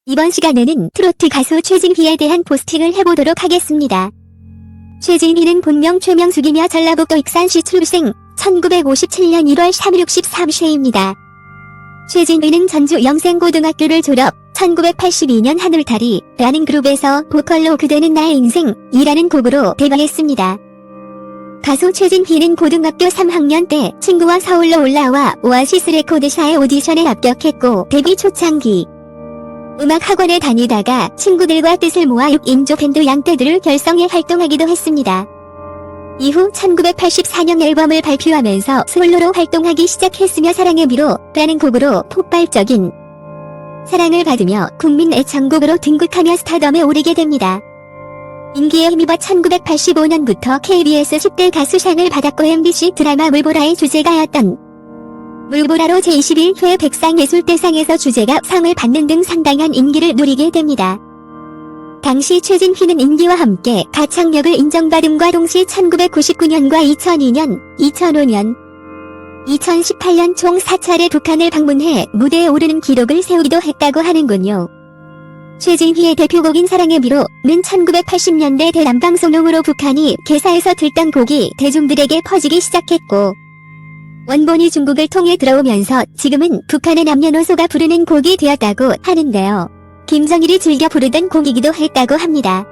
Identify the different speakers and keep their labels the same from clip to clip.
Speaker 1: 이번 시간에는 트로트 가수 최진희에 대한 포스팅을 해보도록 하겠습니다. 최진희는 본명 최명숙이며 전라북도 익산시 출생, 1957년 1월 3일 63세입니다. 최진희는 전주 영생고등학교를 졸업, 1982년 하늘다리라는 그룹에서 보컬로 그대는 나의 인생이라는 곡으로 데뷔했습니다. 가수 최진희는 고등학교 3학년 때 친구와 서울로 올라와 오아시스 레코드사의 오디션에 합격했고 데뷔 초창기 음악학원에 다니다가 친구들과 뜻을 모아 6인조 밴드 양떼들을 결성해 활동하기도 했습니다. 이후 1984년 앨범을 발표하면서 솔로로 활동하기 시작했으며 사랑의 미로라는 곡으로 폭발적인 사랑을 받으며 국민 애창곡으로 등극하며 스타덤에 오르게 됩니다. 인기에 힘입어 1985년부터 KBS 10대 가수상을 받았고 MBC 드라마 물보라의 주제가였던 물보라로 제21회 백상예술대상에서 주제가 상을 받는 등 상당한 인기를 누리게 됩니다. 당시 최진희는 인기와 함께 가창력을 인정받음과 동시에 1999년과 2002년, 2005년, 2018년 총 4차례 북한을 방문해 무대에 오르는 기록을 세우기도 했다고 하는군요. 최진희의 대표곡인 사랑의 미로는 1980년대 대남방송용으로 북한이 개사해서 들던 곡이 대중들에게 퍼지기 시작했고 원본이 중국을 통해 들어오면서 지금은 북한의 남녀노소가 부르는 곡이 되었다고 하는데요. 김정일이 즐겨 부르던 곡이기도 했다고 합니다.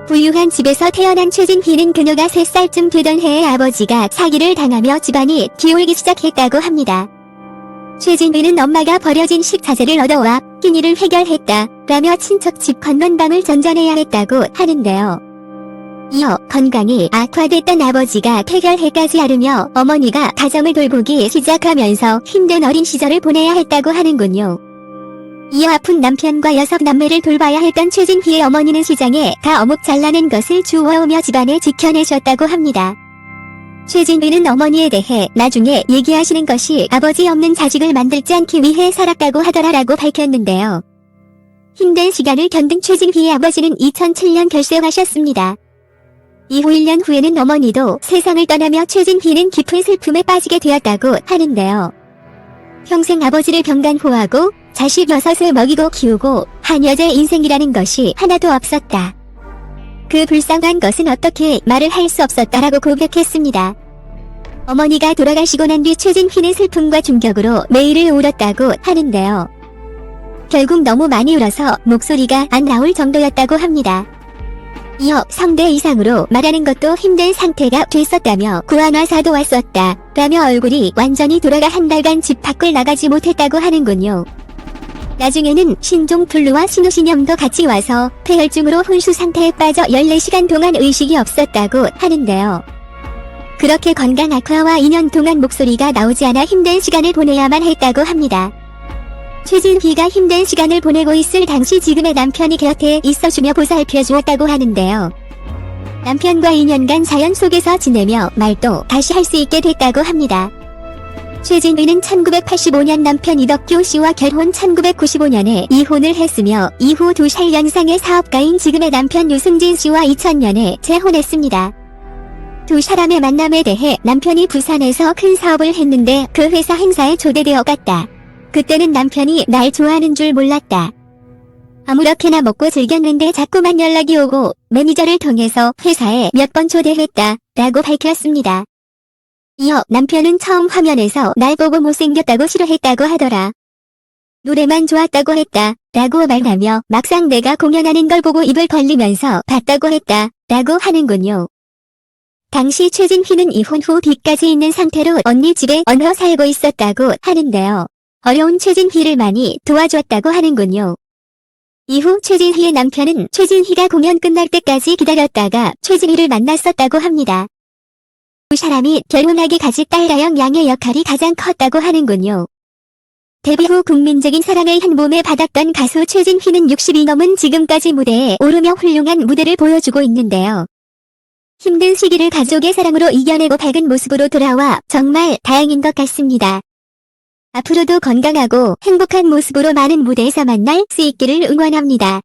Speaker 1: 부유한 집에서 태어난 최진희는 그녀가 3살쯤 되던 해에 아버지가 사기를 당하며 집안이 기울기 시작했다고 합니다. 최진희는 엄마가 버려진 식자재를 얻어와 끼니를 해결했다 라며 친척 집 건넌방을 전전해야 했다고 하는데요. 이어 건강이 악화됐던 아버지가 폐결핵까지 앓으며 어머니가 가정을 돌보기 시작하면서 힘든 어린 시절을 보내야 했다고 하는군요. 이어 아픈 남편과 6남매를 돌봐야 했던 최진희의 어머니는 시장에 가 어묵 잘라낸 것을 주워오며 집안을 지켜내셨다고 합니다. 최진희는 어머니에 대해 나중에 얘기하시는 것이 아버지 없는 자식을 만들지 않기 위해 살았다고 하더라라고 밝혔는데요. 힘든 시간을 견딘 최진희의 아버지는 2007년 결세하셨습니다. 이후 1년 후에는 어머니도 세상을 떠나며 최진희는 깊은 슬픔에 빠지게 되었다고 하는데요. 평생 아버지를 병간호하고 자식 6을 먹이고 키우고 한 여자의 인생이라는 것이 하나도 없었다. 그 불쌍한 것은 어떻게 말을 할 수 없었다라고 고백했습니다. 어머니가 돌아가시고 난 뒤 최진희는 슬픔과 충격으로 매일을 울었다고 하는데요. 결국 너무 많이 울어서 목소리가 안 나올 정도였다고 합니다. 이어 성대 이상으로 말하는 것도 힘든 상태가 됐었다며 구안화사도 왔었다 라며 얼굴이 완전히 돌아가 한 달간 집 밖을 나가지 못했다고 하는군요. 나중에는 신종플루와 신우신염도 같이 와서 폐혈증으로 혼수 상태에 빠져 14시간 동안 의식이 없었다고 하는데요. 그렇게 건강 악화와 2년 동안 목소리가 나오지 않아 힘든 시간을 보내야만 했다고 합니다. 최진희가 힘든 시간을 보내고 있을 당시 지금의 남편이 곁에 있어주며 보살펴 주었다고 하는데요. 남편과 2년간 자연 속에서 지내며 말도 다시 할 수 있게 됐다고 합니다. 최진희는 1985년 남편 이덕규 씨와 결혼 1995년에 이혼을 했으며 이후 2살 연상의 사업가인 지금의 남편 유승진 씨와 2000년에 재혼했습니다. 두 사람의 만남에 대해 남편이 부산에서 큰 사업을 했는데 그 회사 행사에 초대되어 갔다. 그때는 남편이 날 좋아하는 줄 몰랐다. 아무렇게나 먹고 즐겼는데 자꾸만 연락이 오고 매니저를 통해서 회사에 몇 번 초대했다 라고 밝혔습니다. 이어 남편은 처음 화면에서 날 보고 못생겼다고 싫어했다고 하더라. 노래만 좋았다고 했다 라고 말하며 막상 내가 공연하는 걸 보고 입을 벌리면서 봤다고 했다 라고 하는군요. 당시 최진희는 이혼 후 빚까지 있는 상태로 언니 집에 얹혀 살고 있었다고 하는데요. 어려운 최진희를 많이 도와줬다고 하는군요. 이후 최진희의 남편은 최진희가 공연 끝날 때까지 기다렸다가 최진희를 만났었다고 합니다. 두 사람이 결혼하기까지 딸다영 양의 역할이 가장 컸다고 하는군요. 데뷔 후 국민적인 사랑을 한 몸에 받았던 가수 최진희는 60이 넘은 지금까지 무대에 오르며 훌륭한 무대를 보여주고 있는데요. 힘든 시기를 가족의 사랑으로 이겨내고 밝은 모습으로 돌아와 정말 다행인 것 같습니다. 앞으로도 건강하고 행복한 모습으로 많은 무대에서 만날 수 있기를 응원합니다.